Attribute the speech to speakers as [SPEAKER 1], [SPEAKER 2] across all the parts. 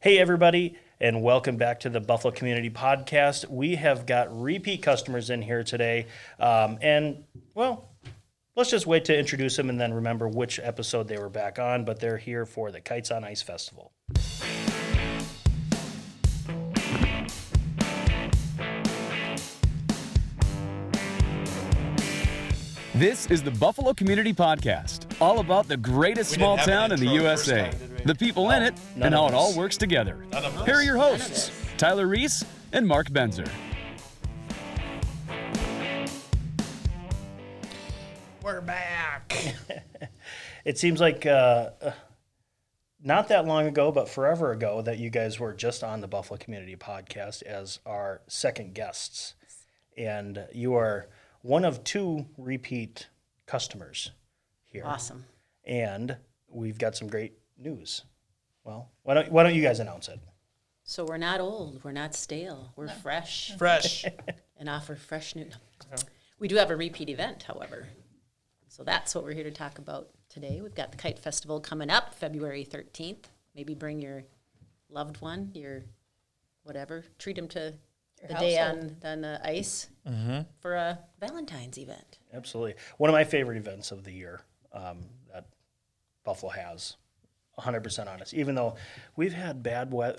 [SPEAKER 1] Hey, everybody, and welcome back to the Buffalo Community Podcast. We have got repeat customers in here today, let's just wait to introduce them and then remember which episode they were back on, but they're here for the Kites on Ice Festival.
[SPEAKER 2] This is the Buffalo Community Podcast, all about the greatest small town in the USA, the people in it, and how it all works together. Here are your hosts, Tyler Reiss and Mark Benzer.
[SPEAKER 3] We're back.
[SPEAKER 1] It seems like not that long ago, but forever ago, that you guys were just on the Buffalo Community Podcast as our second guests. And you are one of two repeat customers here.
[SPEAKER 4] Awesome.
[SPEAKER 1] And we've got some great news. Well, why don't you guys announce it?
[SPEAKER 4] So we're not old. We're not stale. We're fresh.
[SPEAKER 3] Fresh.
[SPEAKER 4] And offer fresh new. We do have a repeat event, however. So that's what we're here to talk about today. We've got the Kite Festival coming up February 13th. Maybe bring your loved one, your whatever. Treat them to the day on the ice for a Valentine's event.
[SPEAKER 1] Absolutely. One of my favorite events of the year that Buffalo has, 100% honest. Even though we've had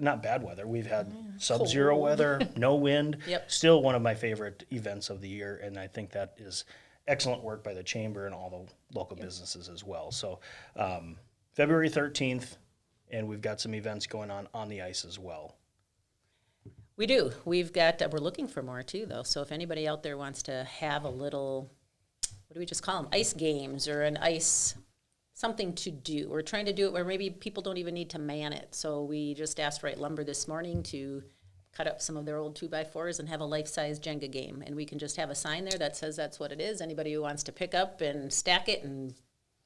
[SPEAKER 1] not bad weather, we've had sub-zero weather, no wind.
[SPEAKER 4] Yep.
[SPEAKER 1] Still one of my favorite events of the year, and I think that is excellent work by the Chamber and all the local businesses as well. So February 13th, and we've got some events going on the ice as well.
[SPEAKER 4] We do. We're looking for more too, though. So if anybody out there wants to have a little, what do we just call them? Ice games or an ice, something to do. We're trying to do it where maybe people don't even need to man it. So we just asked Right Lumber this morning to cut up some of their old 2x4s and have a life-size Jenga game. And we can just have a sign there that says that's what it is. Anybody who wants to pick up and stack it and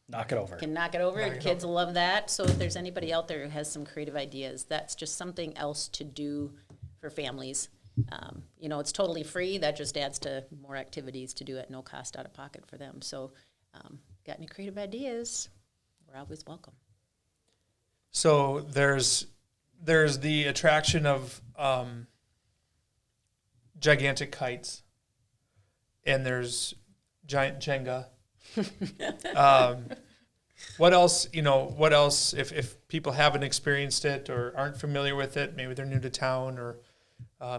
[SPEAKER 1] Knock it over.
[SPEAKER 4] can knock it over. Kids will love that. So if there's anybody out there who has some creative ideas, that's just something else to do for families. It's totally free. That just adds to more activities to do at no cost out of pocket for them. So got any creative ideas, we're always welcome.
[SPEAKER 3] So there's the attraction of gigantic kites, and there's giant Jenga. What else, if people haven't experienced it or aren't familiar with it, maybe they're new to town or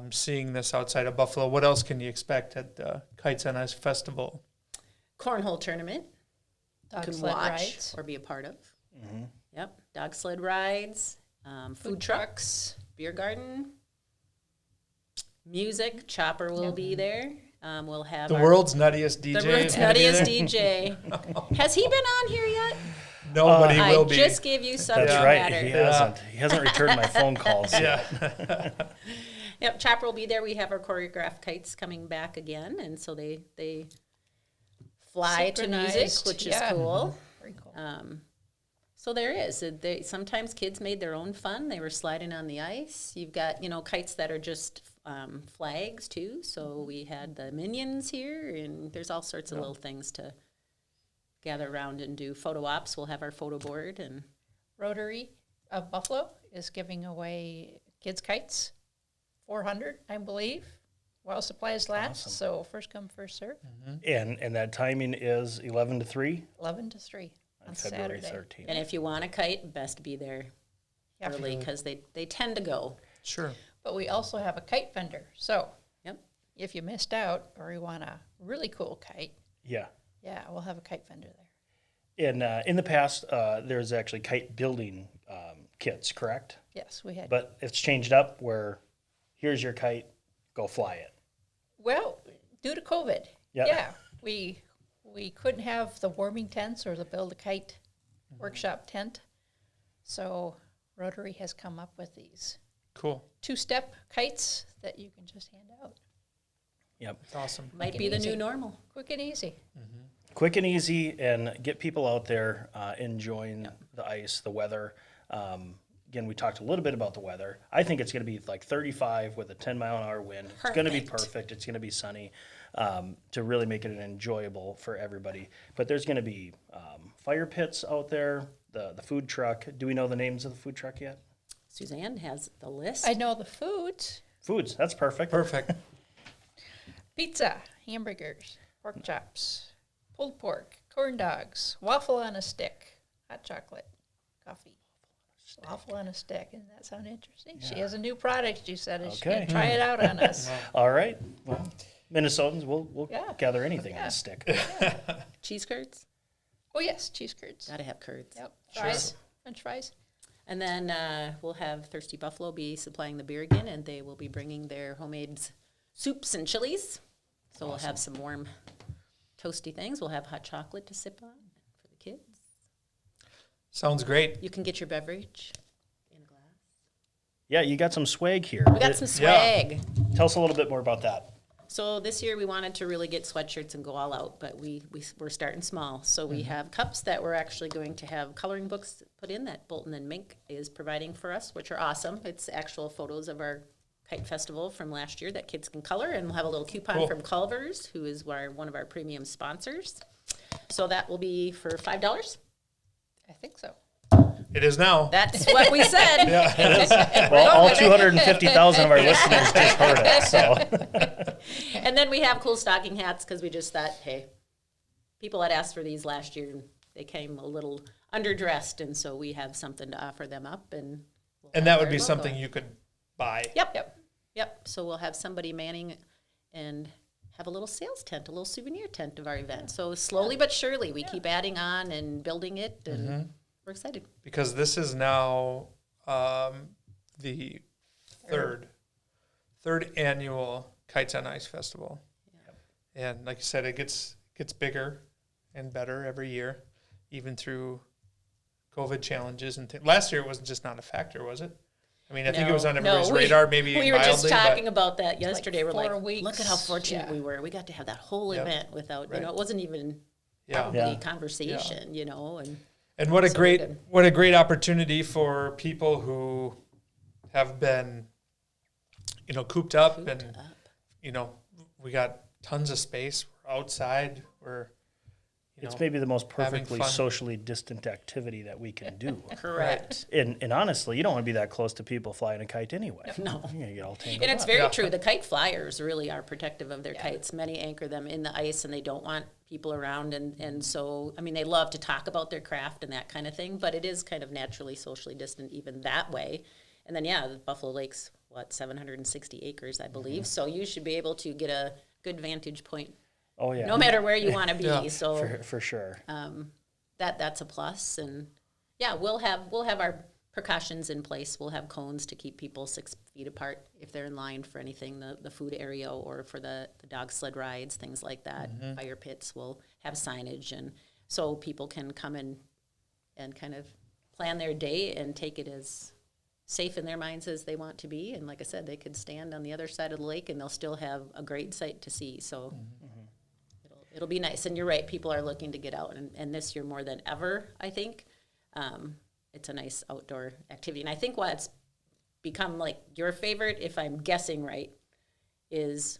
[SPEAKER 3] seeing this outside of Buffalo, what else can you expect at the Kites on Ice Festival?
[SPEAKER 4] Cornhole tournament.
[SPEAKER 5] Dog
[SPEAKER 4] You can
[SPEAKER 5] sled
[SPEAKER 4] watch
[SPEAKER 5] rides.
[SPEAKER 4] or be a part of. Mm-hmm. Yep. Dog sled rides, food trucks, beer garden, music. Chopper will be there. We'll have
[SPEAKER 3] The world's nuttiest DJ.
[SPEAKER 4] The world's nuttiest DJ. Has he been on here yet?
[SPEAKER 3] No, but he will
[SPEAKER 4] I
[SPEAKER 3] be.
[SPEAKER 4] just gave you subject
[SPEAKER 1] That's right.
[SPEAKER 4] matter.
[SPEAKER 1] He hasn't. He hasn't returned my phone calls yet.
[SPEAKER 4] Yep, Chopper will be there. We have our choreographed kites coming back again, and so they fly to music,
[SPEAKER 5] Synchronized,
[SPEAKER 4] which is cool.
[SPEAKER 5] Very cool.
[SPEAKER 4] So there is. Sometimes kids made their own fun. They were sliding on the ice. You've got, kites that are just flags, too. So we had the Minions here, and there's all sorts of little things to gather around and do. Photo ops, we'll have our photo board. And
[SPEAKER 5] Rotary of Buffalo is giving away kids' kites, 400, I believe, while supplies last.
[SPEAKER 1] Awesome.
[SPEAKER 5] So first come, first serve.
[SPEAKER 1] And that timing is 11 to 3
[SPEAKER 5] 11 to 3 on
[SPEAKER 1] February
[SPEAKER 5] Saturday.
[SPEAKER 1] 13th.
[SPEAKER 4] and if you want a kite, best be there early because they tend to go.
[SPEAKER 3] Sure.
[SPEAKER 5] But we also have a kite vendor. So
[SPEAKER 4] Yep.
[SPEAKER 5] if you missed out or you want a really cool kite,
[SPEAKER 1] Yeah.
[SPEAKER 5] we'll have a kite vendor there.
[SPEAKER 1] And in the past, there's actually kite building kits, correct?
[SPEAKER 5] Yes, we had.
[SPEAKER 1] But it's changed up where here's your kite, go fly it.
[SPEAKER 5] Well, due to COVID, we couldn't have the warming tents or the build a kite workshop tent. So Rotary has come up with these
[SPEAKER 3] Cool.
[SPEAKER 5] 2-step kites that you can just hand out.
[SPEAKER 1] Yep.
[SPEAKER 3] That's awesome.
[SPEAKER 4] Might
[SPEAKER 5] Quick
[SPEAKER 4] be
[SPEAKER 5] and
[SPEAKER 4] the
[SPEAKER 5] easy.
[SPEAKER 4] new normal.
[SPEAKER 5] Quick and easy.
[SPEAKER 1] Quick and easy, and get people out there enjoying the ice, the weather. Again, we talked a little bit about the weather. I think it's going to be like 35 with a 10-mile-an-hour wind. It's going to be perfect. It's going to be sunny to really make it enjoyable for everybody. But there's going to be fire pits out there, the food truck. Do we know the names of the food truck yet?
[SPEAKER 4] Suzanne has the list.
[SPEAKER 5] I know the foods.
[SPEAKER 1] Foods, that's perfect.
[SPEAKER 3] Perfect.
[SPEAKER 5] Pizza, hamburgers, pork chops, pulled pork, corn dogs, waffle on a stick, hot chocolate, coffee. Waffle on a stick. Doesn't that sound interesting? She has a new product. She said she's going to try it out on us.
[SPEAKER 1] All right. Well, Minnesotans, we'll
[SPEAKER 5] Yeah.
[SPEAKER 1] gather anything on a stick.
[SPEAKER 4] Cheese curds.
[SPEAKER 5] Oh, yes, cheese curds.
[SPEAKER 4] Gotta have curds.
[SPEAKER 5] Yep. Fries. French fries.
[SPEAKER 4] And then we'll have Thirsty Buffalo be supplying the beer again, and they will be bringing their homemade soups and chilies. So we'll have some warm, toasty things. We'll have hot chocolate to sip on for the kids.
[SPEAKER 3] Sounds great.
[SPEAKER 4] You can get your beverage in a glass.
[SPEAKER 1] Yeah, you got some swag here.
[SPEAKER 4] We got some swag.
[SPEAKER 1] Tell us a little bit more about that.
[SPEAKER 4] So this year we wanted to really get sweatshirts and go all out, but we're starting small. So we have cups that we're actually going to have coloring books put in that Bolton and Mink is providing for us, which are awesome. It's actual photos of our Kite Festival from last year that kids can color, and we'll have a little coupon from Culver's, who is one of our premium sponsors. So that will be for $5.
[SPEAKER 5] I think so.
[SPEAKER 3] It is now.
[SPEAKER 4] That's what we said.
[SPEAKER 1] Well, all 250,000 of our listeners just heard it. So,
[SPEAKER 4] And then we have cool stocking hats because we just thought, hey, people had asked for these last year and they came a little underdressed, and so we have something to offer them up. And
[SPEAKER 3] That would be something you could buy.
[SPEAKER 4] Yep. So we'll have somebody manning and have a little sales tent, a little souvenir tent of our event. So slowly but surely, we keep adding on and building it, and we're excited.
[SPEAKER 3] Because this is now the third annual Kites on Ice Festival. And like you said, it gets bigger and better every year, even through COVID challenges. And last year it was just not a factor, was it? I mean, I think it was on everybody's radar, maybe
[SPEAKER 4] we were
[SPEAKER 3] mildly,
[SPEAKER 4] just talking about that yesterday.
[SPEAKER 5] like
[SPEAKER 4] We're
[SPEAKER 5] 4
[SPEAKER 4] like,
[SPEAKER 5] weeks.
[SPEAKER 4] look at how fortunate we were. We got to have that whole event without, it wasn't even probably conversation,
[SPEAKER 3] And what a
[SPEAKER 4] So
[SPEAKER 3] great
[SPEAKER 4] good.
[SPEAKER 3] what a great opportunity for people who have been, cooped up and we got tons of space. We're outside. We're
[SPEAKER 1] it's maybe the most
[SPEAKER 3] having
[SPEAKER 1] perfectly
[SPEAKER 3] fun.
[SPEAKER 1] socially distant activity that we can do.
[SPEAKER 4] Correct.
[SPEAKER 1] And honestly, you don't want to be that close to people flying a kite anyway.
[SPEAKER 4] No.
[SPEAKER 1] You're going to get all tangled
[SPEAKER 4] And it's
[SPEAKER 1] up.
[SPEAKER 4] very true. The kite flyers really are protective of their kites. Many anchor them in the ice, and they don't want people around. And so, I mean, they love to talk about their craft and that kind of thing, but it is kind of naturally socially distant even that way. And then, the Buffalo Lake's, 760 acres, I believe. So you should be able to get a good vantage point
[SPEAKER 1] Oh, yeah.
[SPEAKER 4] no matter where you want to be.
[SPEAKER 3] Yeah.
[SPEAKER 4] So
[SPEAKER 1] For sure.
[SPEAKER 4] that's a plus. And we'll have our precautions in place. We'll have cones to keep people 6 feet apart if they're in line for anything, the food area or for the dog sled rides, things like that. Fire pits will have signage, and so people can come in and kind of plan their day and take it as safe in their minds as they want to be. And like I said, they could stand on the other side of the lake and they'll still have a great sight to see. So it'll be nice. And you're right, people are looking to get out. And this year more than ever, I think, it's a nice outdoor activity. And I think what's become like your favorite, if I'm guessing right, is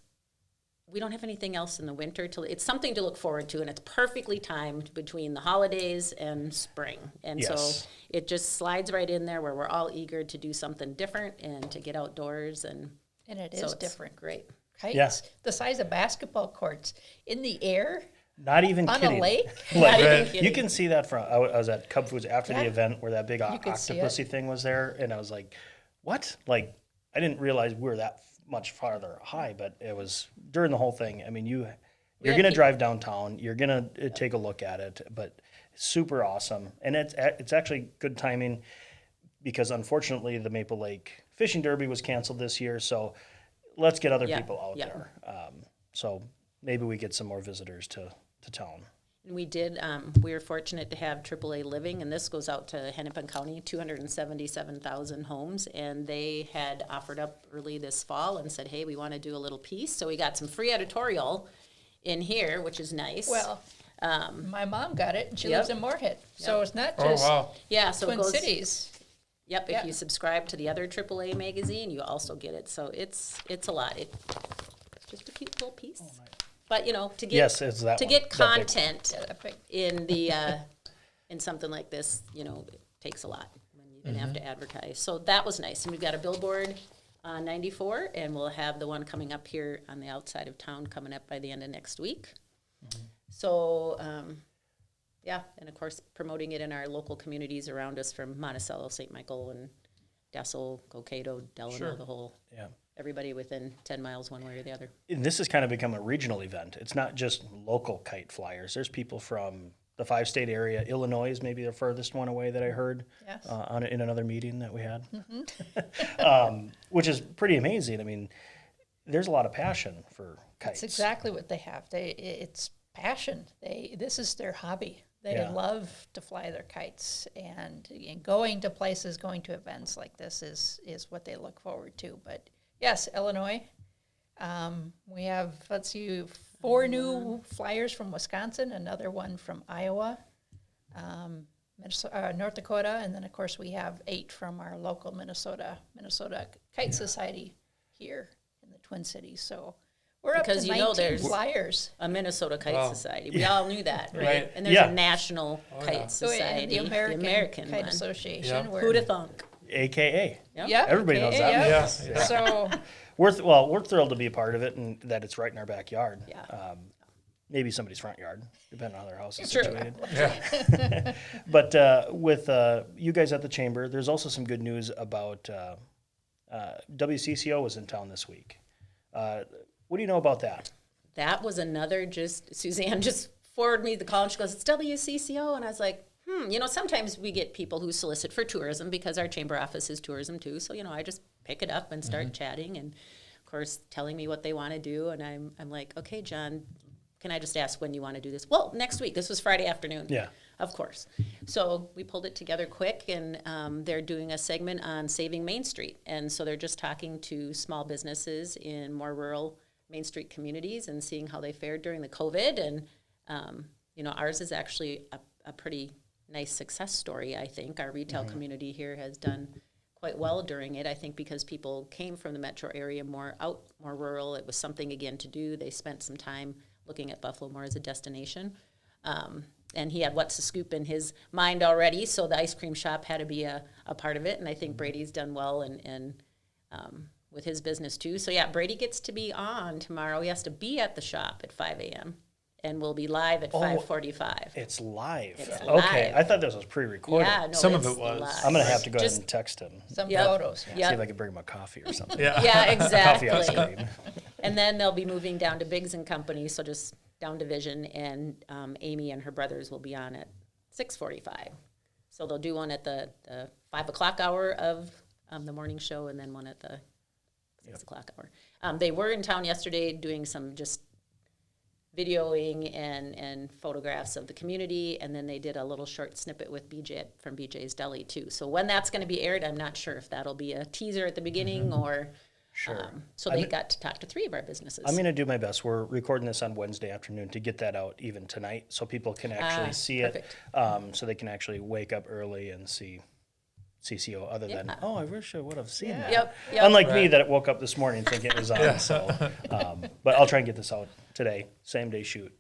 [SPEAKER 4] we don't have anything else in the winter. It's something to look forward to, and it's perfectly timed between the holidays and spring. And
[SPEAKER 1] Yes.
[SPEAKER 4] so it just slides right in there where we're all eager to do something different and to get outdoors. And
[SPEAKER 5] And it
[SPEAKER 4] so
[SPEAKER 5] is
[SPEAKER 4] it's
[SPEAKER 5] different.
[SPEAKER 4] great.
[SPEAKER 5] Kites,
[SPEAKER 1] Yeah.
[SPEAKER 5] the size of basketball courts in the air
[SPEAKER 1] Not even
[SPEAKER 5] on
[SPEAKER 1] kidding.
[SPEAKER 5] a lake.
[SPEAKER 1] Like,
[SPEAKER 4] even
[SPEAKER 1] you
[SPEAKER 4] kidding.
[SPEAKER 1] can see that from, I was at Cub Foods after the
[SPEAKER 5] Yeah.
[SPEAKER 1] event where that big
[SPEAKER 5] You could see it.
[SPEAKER 1] octopusy thing was there, and I was like, what? Like, I didn't realize we were that much farther high, but it was during the whole thing. I mean, you're going to drive downtown, you're going to take a look at it, but super awesome. And it's actually good timing because unfortunately the Maple Lake Fishing Derby was canceled this year, so let's get other people out there. So maybe we get some more visitors to town.
[SPEAKER 4] And we did, we were fortunate to have AAA Living, and this goes out to Hennepin County, 277,000 homes, and they had offered up early this fall and said, hey, we want to do a little piece. So we got some free editorial in here, which is nice.
[SPEAKER 5] Well, my mom got it, and she
[SPEAKER 4] Yep.
[SPEAKER 5] lives in Moorhead. So it's not
[SPEAKER 3] Oh,
[SPEAKER 5] just
[SPEAKER 3] wow.
[SPEAKER 4] Yeah, so it
[SPEAKER 5] Twin
[SPEAKER 4] goes,
[SPEAKER 5] Cities.
[SPEAKER 4] Yep,
[SPEAKER 5] Yeah.
[SPEAKER 4] if you subscribe to the other AAA magazine, you also get it. So it's a lot. It's just a cute little piece. But, to get
[SPEAKER 1] Yes, it's that
[SPEAKER 4] to
[SPEAKER 1] one,
[SPEAKER 4] get
[SPEAKER 1] that big.
[SPEAKER 4] content
[SPEAKER 5] Yeah, that big.
[SPEAKER 4] in the in something like this, it takes a lot. When You didn't have to advertise. So that was nice. And we've got a billboard on 94, and we'll have the one coming up here on the outside of town coming up by the end of next week. So, yeah, and of course, promoting it in our local communities around us from Monticello, St. Michael, and Dassel, Cokato, Delano, the whole, everybody within 10 miles one way or the other.
[SPEAKER 1] And this has kind of become a regional event. It's not just local kite flyers. There's people from the 5-state area. Illinois is maybe the furthest one away that I heard in another meeting that we had, which is pretty amazing. I mean, there's a lot of passion for kites.
[SPEAKER 5] That's exactly what they have. It's passion. This is their hobby. They love to fly their kites, and going to places, going to events like this is what they look forward to. But yes, Illinois. We have, 4 new flyers from Wisconsin, another one from Iowa, North Dakota, and then of course we have 8 from our local Minnesota Kite Society here in the Twin Cities. So we're
[SPEAKER 4] Because
[SPEAKER 5] up to 19 flyers.
[SPEAKER 4] A Minnesota Kite Society. We all knew that, right? And there's a National Kite Society,
[SPEAKER 5] the American Kite
[SPEAKER 4] one.
[SPEAKER 5] Association.
[SPEAKER 3] Yeah.
[SPEAKER 5] Where,
[SPEAKER 4] Who'd have thunk?
[SPEAKER 1] AKA.
[SPEAKER 5] yeah,
[SPEAKER 1] Everybody knows that.
[SPEAKER 3] Yeah.
[SPEAKER 5] So
[SPEAKER 1] We're thrilled to be a part of it and that it's right in our backyard.
[SPEAKER 4] Yeah.
[SPEAKER 1] Maybe somebody's front yard, depending on how their house is
[SPEAKER 4] True.
[SPEAKER 1] situated. But with you guys at the chamber, there's also some good news about WCCO was in town this week. What do you know about that?
[SPEAKER 4] That was another Suzanne just forwarded me the call, and she goes, it's WCCO. And I was like, sometimes we get people who solicit for tourism because our chamber office is tourism too. So, I just pick it up and start chatting, and of course telling me what they want to do. And I'm like, okay, John, can I just ask when you want to do this? Well, next week. This was Friday afternoon.
[SPEAKER 1] Yeah.
[SPEAKER 4] Of course. So we pulled it together quick, and they're doing a segment on saving Main Street. And so they're just talking to small businesses in more rural Main Street communities and seeing how they fared during the COVID. And, ours is actually a pretty nice success story, I think. Our retail community here has done quite well during it, I think, because people came from the metro area more rural. It was something, again, to do. They spent some time looking at Buffalo more as a destination. And he had What's the Scoop in his mind already, so the ice cream shop had to be a part of it. And I think Brady's done well and with his business too. So yeah, Brady gets to be on tomorrow. He has to be at the shop at 5 a.m. and we'll be live at 5:45.
[SPEAKER 1] It's live.
[SPEAKER 4] It's
[SPEAKER 1] Okay,
[SPEAKER 4] live.
[SPEAKER 1] I thought this was pre-recorded.
[SPEAKER 4] Yeah, no,
[SPEAKER 3] Some of
[SPEAKER 4] it's
[SPEAKER 3] it was.
[SPEAKER 4] live.
[SPEAKER 1] I'm going to have to go ahead
[SPEAKER 4] Just-
[SPEAKER 1] and text him.
[SPEAKER 5] some
[SPEAKER 4] Yep.
[SPEAKER 5] photos.
[SPEAKER 4] Yep.
[SPEAKER 1] See if I can bring him a coffee or something.
[SPEAKER 3] Yeah.
[SPEAKER 4] Yeah,
[SPEAKER 1] Coffee ice
[SPEAKER 4] exactly.
[SPEAKER 1] cream.
[SPEAKER 4] And then they'll be moving down to Biggs and Company, so just down division, and Amy and her brothers will be on at 6:45. So they'll do one at the 5 o'clock hour of the morning show, and then one at the 6 o'clock hour. They were in town yesterday doing some just videoing and photographs of the community, and then they did a little short snippet with BJ from BJ's Deli too. So when that's going to be aired, I'm not sure if that'll be a teaser at the beginning or.
[SPEAKER 1] Sure.
[SPEAKER 4] So they got to talk to 3 of our businesses.
[SPEAKER 1] I'm going to do my best. We're recording this on Wednesday afternoon to get that out even tonight so people can actually see
[SPEAKER 4] perfect.
[SPEAKER 1] it. So they can actually wake up early and see CCO other than, oh, I wish I would have seen that.
[SPEAKER 4] Yep.
[SPEAKER 1] Unlike me that woke up this morning thinking it was on. So, but I'll try and get this out today, same day shoot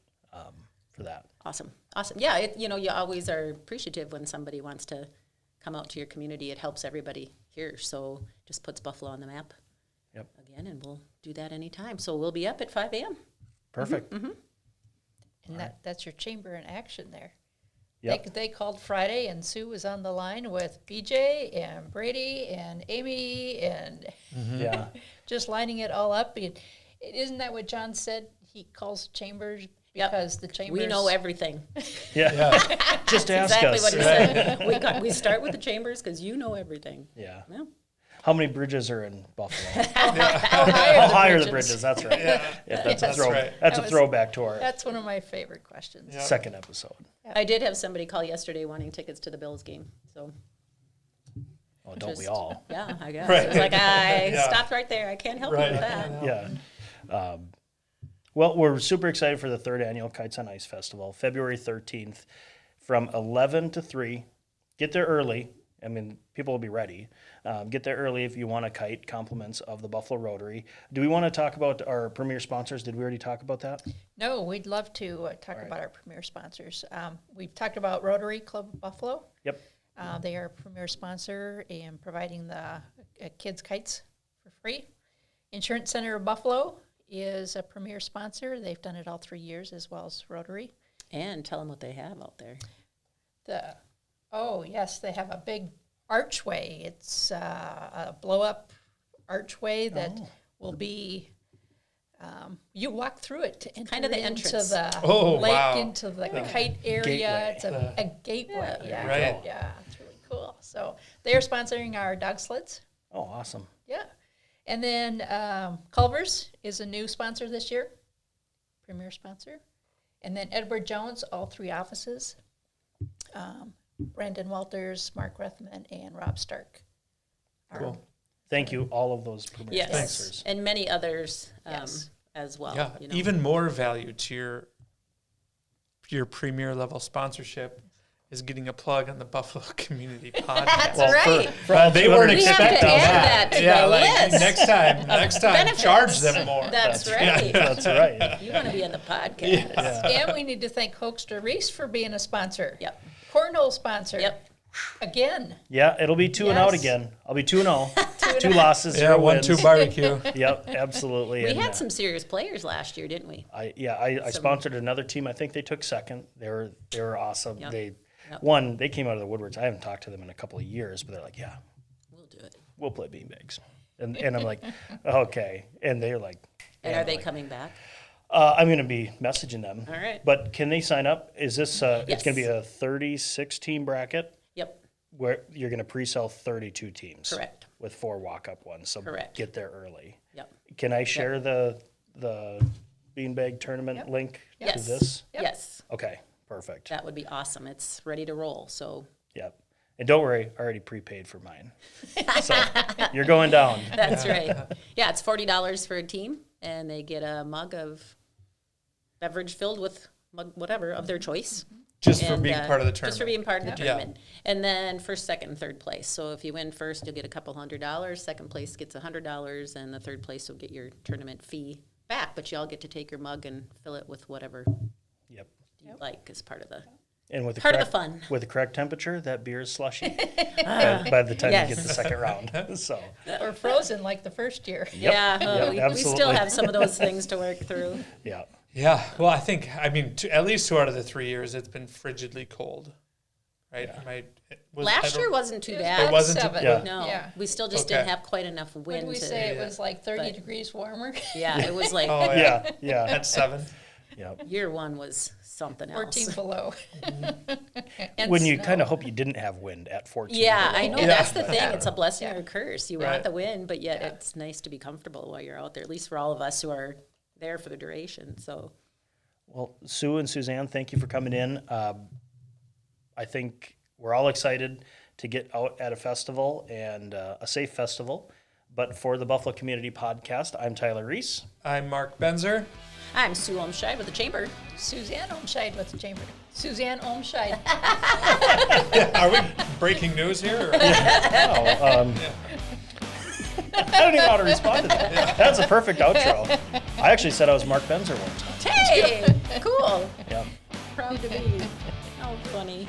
[SPEAKER 1] for that.
[SPEAKER 4] Awesome. Yeah, you always are appreciative when somebody wants to come out to your community. It helps everybody here, so just puts Buffalo on the map.
[SPEAKER 1] Yep.
[SPEAKER 4] Again, and we'll do that anytime. So we'll be up at 5 a.m.
[SPEAKER 1] Perfect.
[SPEAKER 5] And that's your chamber in action there.
[SPEAKER 1] Yep.
[SPEAKER 5] They called Friday, and Sue was on the line with BJ and Brady and Amy and
[SPEAKER 1] Yeah.
[SPEAKER 5] just lining it all up. Isn't that what John said? He calls chambers
[SPEAKER 4] Yep.
[SPEAKER 5] because the chambers.
[SPEAKER 4] We know everything.
[SPEAKER 1] Yeah. Just ask
[SPEAKER 4] Exactly
[SPEAKER 1] us.
[SPEAKER 4] what he said. We start with the chambers because you know everything.
[SPEAKER 1] Yeah.
[SPEAKER 4] Yeah.
[SPEAKER 1] How many bridges are in Buffalo?
[SPEAKER 5] How
[SPEAKER 1] How high are the bridges? That's right.
[SPEAKER 3] Yeah.
[SPEAKER 1] That's
[SPEAKER 3] That's
[SPEAKER 1] a
[SPEAKER 3] right.
[SPEAKER 1] That's
[SPEAKER 5] That
[SPEAKER 1] a
[SPEAKER 5] was-
[SPEAKER 1] throwback to our
[SPEAKER 5] That's one of my favorite questions.
[SPEAKER 3] Yeah.
[SPEAKER 1] second episode.
[SPEAKER 4] I did have somebody call yesterday wanting tickets to the Bills game. So
[SPEAKER 1] Oh, don't we
[SPEAKER 4] just-
[SPEAKER 1] all?
[SPEAKER 4] yeah, I guess.
[SPEAKER 3] Right.
[SPEAKER 4] It was like, I
[SPEAKER 3] Yeah.
[SPEAKER 4] stopped right there. I can't help
[SPEAKER 3] Right.
[SPEAKER 4] you with that.
[SPEAKER 1] Yeah. Well, we're super excited for the 3rd annual Kites on Ice Festival, February 13th, from 11 to 3. Get there early. I mean, people will be ready. Get there early if you want to kite. Compliments of the Buffalo Rotary. Do we want to talk about our premier sponsors? Did we already talk about that?
[SPEAKER 5] No, we'd love to talk about our premier sponsors. We've talked about Rotary Club of Buffalo.
[SPEAKER 1] Yep.
[SPEAKER 5] They are a premier sponsor in providing the kids' kites for free. Insurance Center of Buffalo is a premier sponsor. They've done it all 3 years, as well as Rotary.
[SPEAKER 4] And tell them what they have out there.
[SPEAKER 5] Yes, they have a big archway. It's a blow-up archway that will be, you walk through it to enter
[SPEAKER 4] kind of the
[SPEAKER 5] into
[SPEAKER 4] entrance.
[SPEAKER 5] the lake, into the kite area.
[SPEAKER 1] Gateway.
[SPEAKER 5] It's a gateway. Yeah,
[SPEAKER 3] Right.
[SPEAKER 5] yeah, it's really cool. So they're sponsoring our dog sleds.
[SPEAKER 1] Oh, awesome.
[SPEAKER 5] Yeah. And then Culver's is a new sponsor this year, premier sponsor. And then Edward Jones, all 3 offices. Brandon Walters, Mark Rethman, and Rob Stark.
[SPEAKER 3] Cool.
[SPEAKER 1] Thank you, all of those premier
[SPEAKER 4] Yes,
[SPEAKER 1] sponsors.
[SPEAKER 4] and many others
[SPEAKER 5] Yes.
[SPEAKER 4] as well.
[SPEAKER 3] Yeah,
[SPEAKER 4] you know.
[SPEAKER 3] even more value to your premier level sponsorship is getting a plug on the Buffalo Community Podcast.
[SPEAKER 4] That's
[SPEAKER 1] Well,
[SPEAKER 4] right.
[SPEAKER 3] They weren't
[SPEAKER 4] We have to
[SPEAKER 3] expecting
[SPEAKER 4] add that to
[SPEAKER 3] Yeah,
[SPEAKER 4] the
[SPEAKER 3] like
[SPEAKER 4] list.
[SPEAKER 3] next time,
[SPEAKER 4] benefits.
[SPEAKER 3] charge them more.
[SPEAKER 4] That's right.
[SPEAKER 1] That's right.
[SPEAKER 4] You want to be on the podcast.
[SPEAKER 5] And we need to thank Hoekstra Reiss for being a sponsor.
[SPEAKER 4] Yep.
[SPEAKER 5] Cornhole sponsor.
[SPEAKER 4] Yep.
[SPEAKER 5] Again.
[SPEAKER 1] Yeah, it'll be 2 and out
[SPEAKER 5] Yes.
[SPEAKER 1] again. I'll be 2-0. 2 losses,
[SPEAKER 3] Yeah,
[SPEAKER 1] 0 wins.
[SPEAKER 3] 1-2 barbecue.
[SPEAKER 1] Yep, absolutely.
[SPEAKER 4] We
[SPEAKER 1] And,
[SPEAKER 4] had some serious players last year, didn't we?
[SPEAKER 1] I sponsored another team. I think they took second. They were awesome.
[SPEAKER 4] Yep.
[SPEAKER 1] They came out of the woodworks. I haven't talked to them in a couple of years, but they're like, yeah,
[SPEAKER 4] We'll do it.
[SPEAKER 1] we'll play beanbags. And I'm like, okay. And they're like,
[SPEAKER 4] And
[SPEAKER 1] yeah,
[SPEAKER 4] are they
[SPEAKER 1] like,
[SPEAKER 4] coming back?
[SPEAKER 1] I'm going to be messaging them.
[SPEAKER 4] All right.
[SPEAKER 1] But can they sign up? Is this, it's
[SPEAKER 4] Yes.
[SPEAKER 1] going to be a 36 team bracket
[SPEAKER 4] Yep.
[SPEAKER 1] where you're going to pre-sell 32 teams.
[SPEAKER 4] Correct.
[SPEAKER 1] With 4 walk-up ones. So
[SPEAKER 4] Correct.
[SPEAKER 1] get there early.
[SPEAKER 4] Yep.
[SPEAKER 1] Can I share the beanbag tournament link
[SPEAKER 4] Yes.
[SPEAKER 1] to this?
[SPEAKER 5] Yep.
[SPEAKER 4] Yes.
[SPEAKER 1] Okay, perfect.
[SPEAKER 4] That would be awesome. It's ready to roll. So
[SPEAKER 1] Yep. And don't worry, I already prepaid for mine. So you're going down.
[SPEAKER 4] that's right. Yeah, it's $40 for a team, and they get a mug of beverage filled with whatever of their choice.
[SPEAKER 3] Just for
[SPEAKER 4] And,
[SPEAKER 3] being part of the tournament.
[SPEAKER 4] Just for being part of the
[SPEAKER 3] Yeah.
[SPEAKER 4] tournament. And then first, second, and third place. So if you win first, you'll get a couple $100. Second place gets $100, and the third place will get your tournament fee back. But you all get to take your mug and fill it with whatever
[SPEAKER 1] Yep.
[SPEAKER 4] you like as part of the.
[SPEAKER 1] And with the
[SPEAKER 4] Part of
[SPEAKER 1] correct,
[SPEAKER 4] the fun.
[SPEAKER 1] With the correct temperature, that beer is slushy by the time you
[SPEAKER 4] Yes.
[SPEAKER 1] get the second round. So
[SPEAKER 5] Or frozen like the first year.
[SPEAKER 4] Yeah,
[SPEAKER 1] Yep,
[SPEAKER 4] we still
[SPEAKER 1] absolutely.
[SPEAKER 4] have some of those things to work through.
[SPEAKER 1] yeah.
[SPEAKER 3] Yeah, well, I mean, at least 2 out of the 3 years, it's been frigidly cold, right?
[SPEAKER 4] Last year wasn't too
[SPEAKER 5] It was
[SPEAKER 4] bad.
[SPEAKER 3] It wasn't too-
[SPEAKER 5] 7.
[SPEAKER 3] yeah.
[SPEAKER 4] No,
[SPEAKER 5] Yeah.
[SPEAKER 4] we still just
[SPEAKER 3] Okay.
[SPEAKER 4] didn't have quite enough
[SPEAKER 5] What
[SPEAKER 4] wind
[SPEAKER 5] did we
[SPEAKER 4] to.
[SPEAKER 5] say? It was like 30
[SPEAKER 4] but-
[SPEAKER 5] degrees warmer.
[SPEAKER 4] Yeah, it was like
[SPEAKER 3] Oh,
[SPEAKER 1] Yeah. Yeah.
[SPEAKER 3] At 7.
[SPEAKER 1] Yep.
[SPEAKER 4] year one was something else.
[SPEAKER 5] 14 below. And
[SPEAKER 1] When you
[SPEAKER 5] snow.
[SPEAKER 1] kind of hope you didn't have wind at 14.
[SPEAKER 4] Yeah, I know.
[SPEAKER 3] Yeah.
[SPEAKER 4] That's the thing. It's a blessing or a curse. You
[SPEAKER 3] Right.
[SPEAKER 4] want the win, but yet it's nice to be comfortable while you're out there, at least for all of us who are there for the duration. So,
[SPEAKER 1] Well, Sue and Suzanne, thank you for coming in. I think we're all excited to get out at a festival and a safe festival. But for the Buffalo Community Podcast, I'm Tyler Reiss.
[SPEAKER 3] I'm Mark Benzer.
[SPEAKER 4] I'm Sue Olmscheid with the Chamber.
[SPEAKER 5] Suzanne Olmscheid with the Chamber. Suzanne Olmscheid.
[SPEAKER 3] Are we breaking news here? Or?
[SPEAKER 1] I don't even know how to respond to that. That's a perfect outro. I actually said I was Mark Benzer one time.
[SPEAKER 4] Hey, cool.
[SPEAKER 1] Yeah.
[SPEAKER 4] Proud to be. How funny.